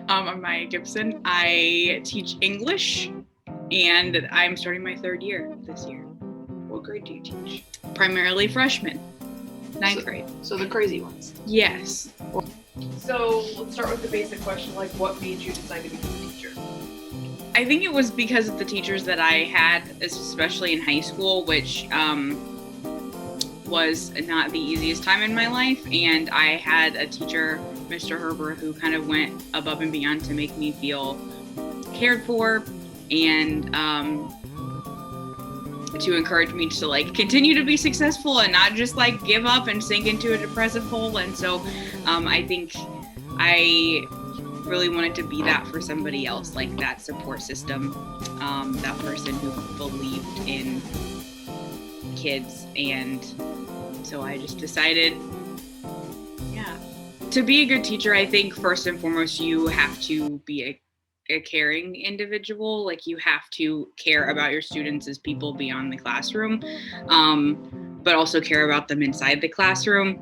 I'm Maia Gibson. I teach English, and I'm starting my third year this year. What grade do you teach? Primarily freshmen, ninth grade. So the crazy ones. Yes. So let's start with the basic question, like what made you decide to become a teacher? I think it was because of the teachers that I had, especially in high school, which was not the easiest time in my life. And I had a teacher, Mr. Herber, who kind of went above and beyond to make me feel cared for and to encourage me to like continue to be successful and not just like give up and sink into a depressive hole. And so I think I really wanted to be that for somebody else, like that support system, that person who believed in kids. And so I just decided, to be a good teacher, I think first and foremost, you have to be a caring individual. Like you have to care about your students as people beyond the classroom, but also care about them inside the classroom.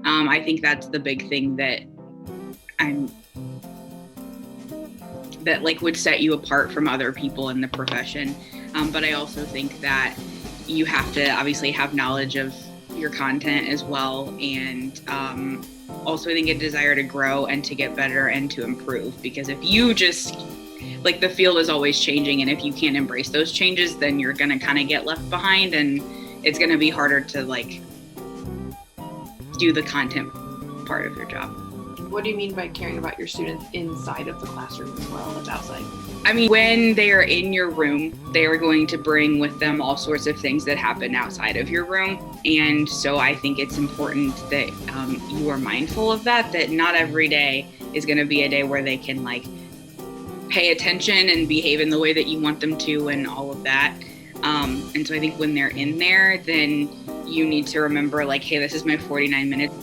I think that's the big thing that would set you apart from other people in the profession. But I also think that you have to obviously have knowledge of your content as well, and also I think a desire to grow and to get better and to improve, because if you just like the field is always changing, and if you can't embrace those changes, then you're going to kind of get left behind, and it's going to be harder to like do the content part of your job. What do you mean by caring about your students inside of the classroom as well as outside? I mean, when they are in your room, they are going to bring with them all sorts of things that happen outside of your room. And so I think it's important that you are mindful of that not every day is going to be a day where they can like pay attention and behave in the way that you want them to and all of that. And so I think when they're in there, then you need to remember like, hey, this is my 49 minutes.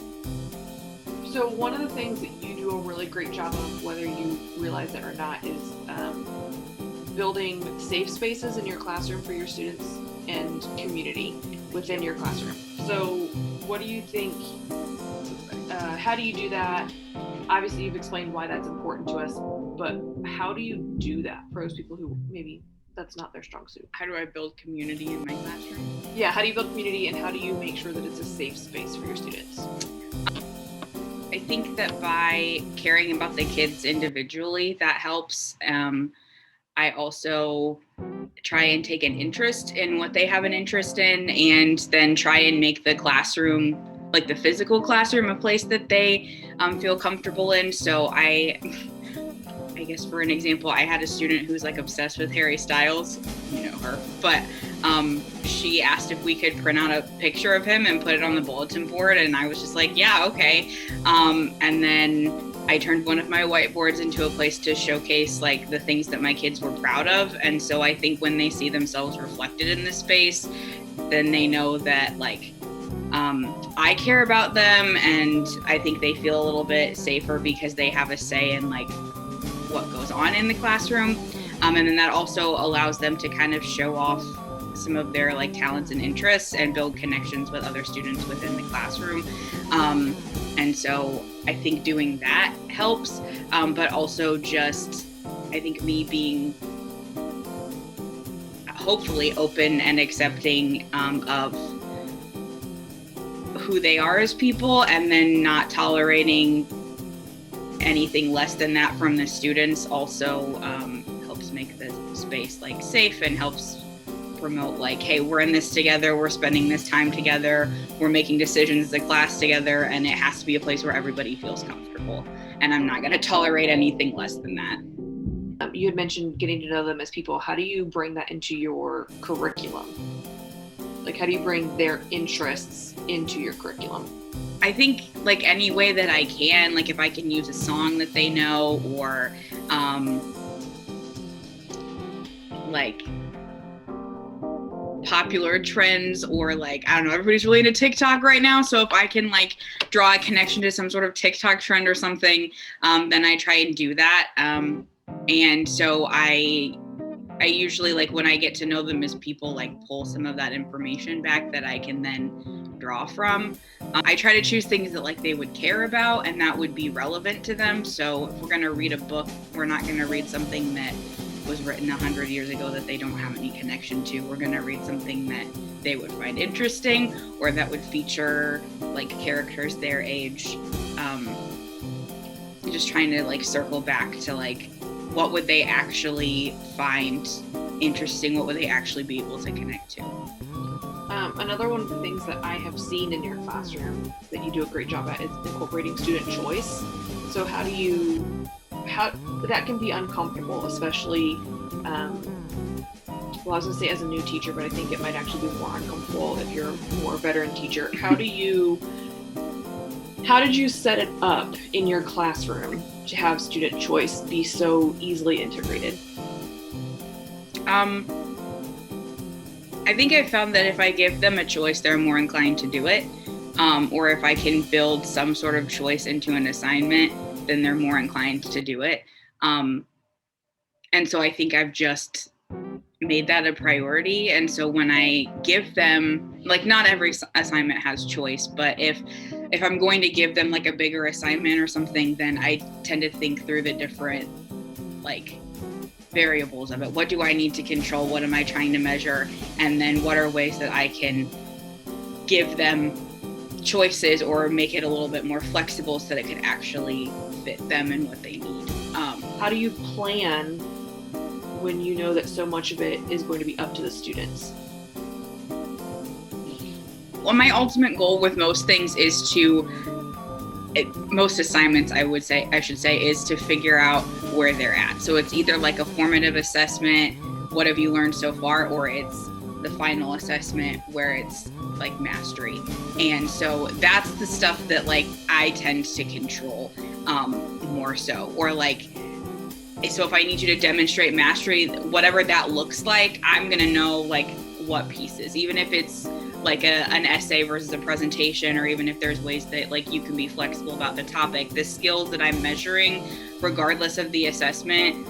So one of the things that you do a really great job of, whether you realize it or not, is building safe spaces in your classroom for your students and community within your classroom. So what do you think, how do you do that? Obviously you've explained why that's important to us, but how do you do that for those people who maybe that's not their strong suit? How do I build community in my classroom? Yeah, how do you build community, and how do you make sure that it's a safe space for your students? I think that by caring about the kids individually, that helps. I also try and take an interest in what they have an interest in, and then try and make the classroom, like the physical classroom, a place that they feel comfortable in. So I guess for an example, I had a student who's like obsessed with Harry Styles, you know her, but she asked if we could print out a picture of him and put it on the bulletin board, and I was just like, yeah, okay. And then I turned one of my whiteboards into a place to showcase like the things that my kids were proud of. And so I think when they see themselves reflected in this space, then they know that like I care about them, and I think they feel a little bit safer because they have a say in like what goes on in the classroom. And then that also allows them to kind of show off some of their like talents and interests and build connections with other students within the classroom. And so I think doing that helps, but also just, I think me being hopefully open and accepting of who they are as people, and then not tolerating anything less than that from the students also helps make the space like safe, and helps promote like, hey, we're in this together, we're spending this time together, we're making decisions as a class together, and it has to be a place where everybody feels comfortable, and I'm not going to tolerate anything less than that. You had mentioned getting to know them as people. How do you bring that into your curriculum? Like, how do you bring their interests into your curriculum? I think like any way that I can, like if I can use a song that they know, or like popular trends, or like, I don't know, everybody's really into TikTok right now. So if I can like draw a connection to some sort of TikTok trend or something, then I try and do that. And so I I usually, like, when I get to know them as people, like, pull some of that information back that I can then draw from. I try to choose things that, like, they would care about and that would be relevant to them. So if we're going to read a book, we're not going to read something that was written 100 years ago that they don't have any connection to. We're going to read something that they would find interesting or that would feature, like, characters their age. Just trying to, like, circle back to, like, what would they actually find interesting? What would they actually be able to connect to? Another one of the things that I have seen in your classroom that you do a great job at is incorporating student choice. So how that can be uncomfortable, especially, well, I was gonna say as a new teacher, but I think it might actually be more uncomfortable if you're a more veteran teacher. How did you set it up in your classroom to have student choice be so easily integrated? I think I found that if I give them a choice, they're more inclined to do it. Or if I can build some sort of choice into an assignment, then they're more inclined to do it. And so I think I've just made that a priority. And so when I give them, like, not every assignment has choice, but if I'm going to give them, like, a bigger assignment or something, then I tend to think through the different, like, variables of it. What do I need to control? What am I trying to measure? And then what are ways that I can give them choices or make it a little bit more flexible so that it could actually fit them and what they need. How do you plan when you know that so much of it is going to be up to the students? Well, my ultimate goal with most things is most assignments, I should say, is to figure out where they're at. So it's either like a formative assessment, what have you learned so far, or it's the final assessment where it's like mastery. And so that's the stuff that, like, I tend to control more so. Or, like, so if I need you to demonstrate mastery, whatever that looks like, I'm gonna know, like, what pieces, even if it's like an essay versus a presentation, or even if there's ways that, like, you can be flexible about the topic, the skills that I'm measuring, regardless of the assessment,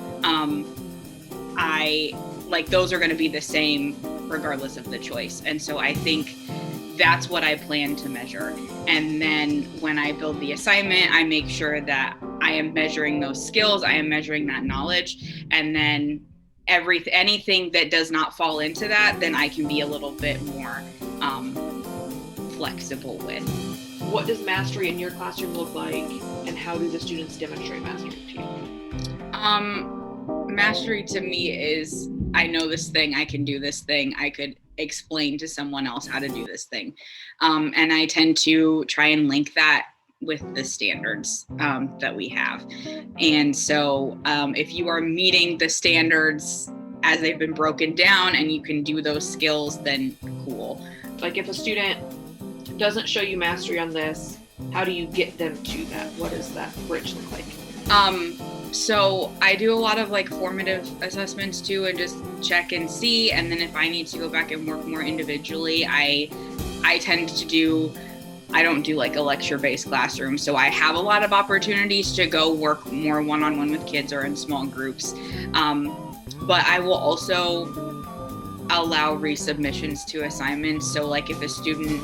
I like those are going to be the same regardless of the choice. And so I think that's what I plan to measure. And then when I build the assignment, I make sure that I am measuring those skills, I am measuring that knowledge, and then anything that does not fall into that, then I can be a little bit more flexible with. What does mastery in your classroom look like, and how do the students demonstrate mastery to you? Mastery to me is, I know this thing, I can do this thing, I could explain to someone else how to do this thing. And I tend to try and link that with the standards that we have. And so if you are meeting the standards as they've been broken down and you can do those skills, then cool. Like, if a student doesn't show you mastery on this, how do you get them to that? What does that bridge look like? So I do a lot of, like, formative assessments too, and just check and see. And then if I need to go back and work more individually, I tend to I don't do, like, a lecture-based classroom. So I have a lot of opportunities to go work more one-on-one with kids or in small groups. But I will also allow resubmissions to assignments. So, like, if a student,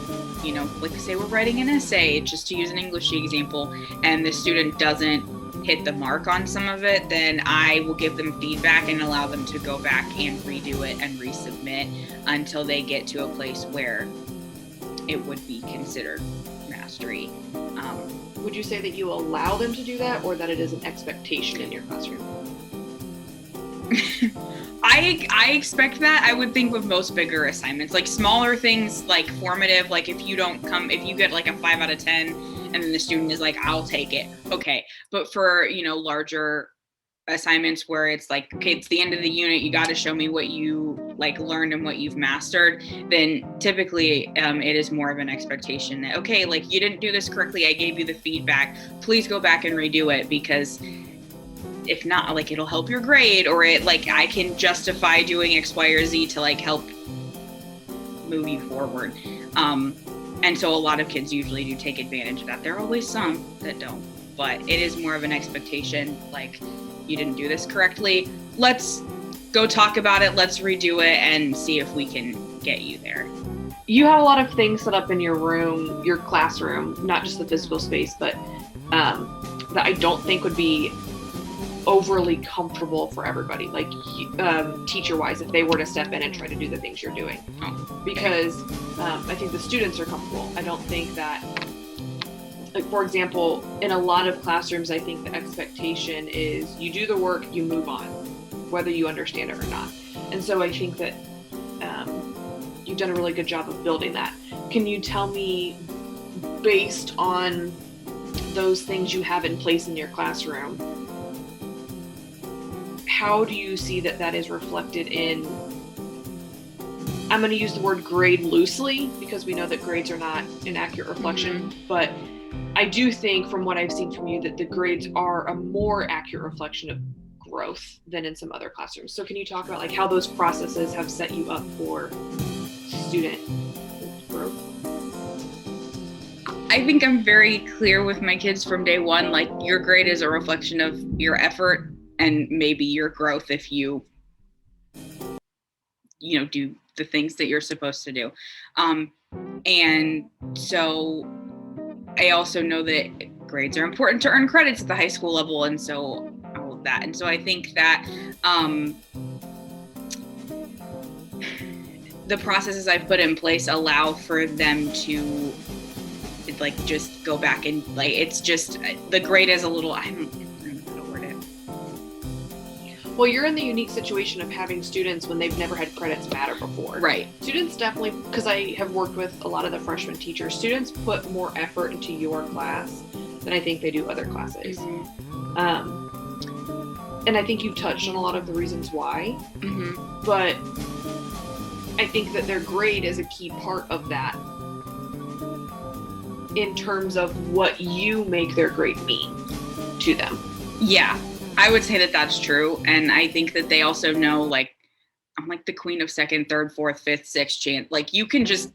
like, say we're writing an essay, just to use an English example, and the student doesn't hit the mark on some of it, then I will give them feedback and allow them to go back and redo it and resubmit until they get to a place where it would be considered mastery. Would you say that you allow them to do that, or that it is an expectation in your classroom? I expect that. I would think with most bigger assignments, like smaller things, like formative, like if you get like a 5 out of 10 and then the student is like, I'll take it. Okay. But for, larger assignments where it's like, okay, it's the end of the unit, you got to show me what you like learned and what you've mastered, then typically it is more of an expectation that, okay, like, you didn't do this correctly, I gave you the feedback, please go back and redo it, because if not, like, it'll help your grade, or I can justify doing X, Y, or Z to, like, help move you forward. And so a lot of kids usually do take advantage of that. There are always some that don't, but it is more of an expectation, like, you didn't do this correctly. Let's go talk about it. Let's redo it and see if we can get you there. You have a lot of things set up in your room, your classroom, not just the physical space, but that I don't think would be overly comfortable for everybody, like teacher-wise, if they were to step in and try to do the things you're doing. Because I think the students are comfortable. I don't think that, like, for example, in a lot of classrooms, I think the expectation is you do the work, you move on, whether you understand it or not. And so I think that you've done a really good job of building that. Can you tell me, based on those things you have in place in your classroom, how do you see that that is reflected in, I'm going to use the word grade loosely because we know that grades are not an accurate reflection, but I do think from what I've seen from you that the grades are a more accurate reflection of growth than in some other classrooms. So can you talk about like how those processes have set you up for student growth? I think I'm very clear with my kids from day one, like your grade is a reflection of your effort and maybe your growth if you do the things that you're supposed to do. And so I also know that grades are important to earn credits at the high school level, and so all of that. And so I think that the processes I've put in place allow for them to like just go back and like, it's just the grade is a little, I don't know how to word it. Well, you're in the unique situation of having students when they've never had credits matter before. Right. Students definitely, because I have worked with a lot of the freshman teachers, students put more effort into your class than I think they do other classes. And I think you've touched on a lot of the reasons why, but I think that their grade is a key part of that in terms of what you make their grade mean to them. Yeah, I would say that that's true. And I think that they also know, like, I'm like the queen of second, third, fourth, fifth, sixth chance. Like, you can just,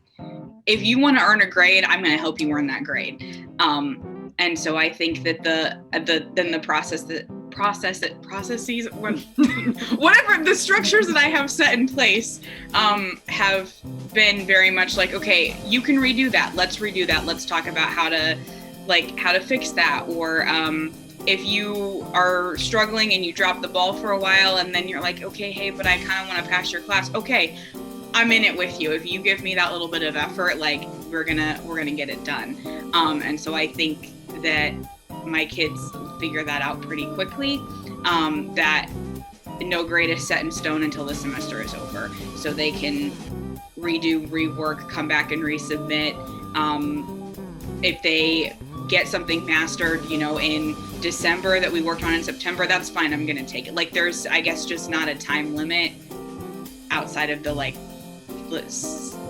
if you want to earn a grade, I'm going to help you earn that grade. And so I think that the processes, whatever the structures that I have set in place, have been very much like, okay, you can redo that. Let's redo that. Let's talk about how to fix that. Or, if you are struggling and you drop the ball for a while and then you're like, okay, hey, but I kind of want to pass your class. Okay, I'm in it with you. If you give me that little bit of effort, like we're gonna get it done. And so I think that my kids figure that out pretty quickly, that no grade is set in stone until the semester is over. So they can redo, rework, come back and resubmit. If they get something mastered, in December that we worked on in September, that's fine. I'm going to take it. Like there's, I guess, just not a time limit outside of the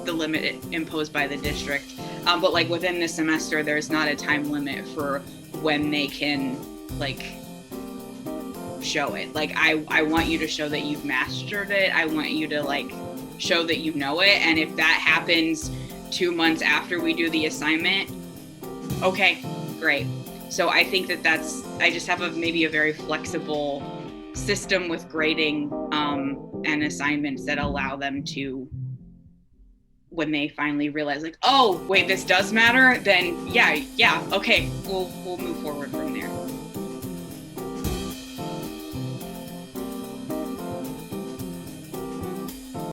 limit imposed by the district. But like within the semester, there's not a time limit for when they can show it. Like I want you to show that you've mastered it. I want you to show that you know it. And if that happens 2 months after we do the assignment, okay, great. So I think that I just have maybe a very flexible system with grading and assignments that allow them to, when they finally realize oh, wait, this does matter, then yeah, okay, we'll move forward from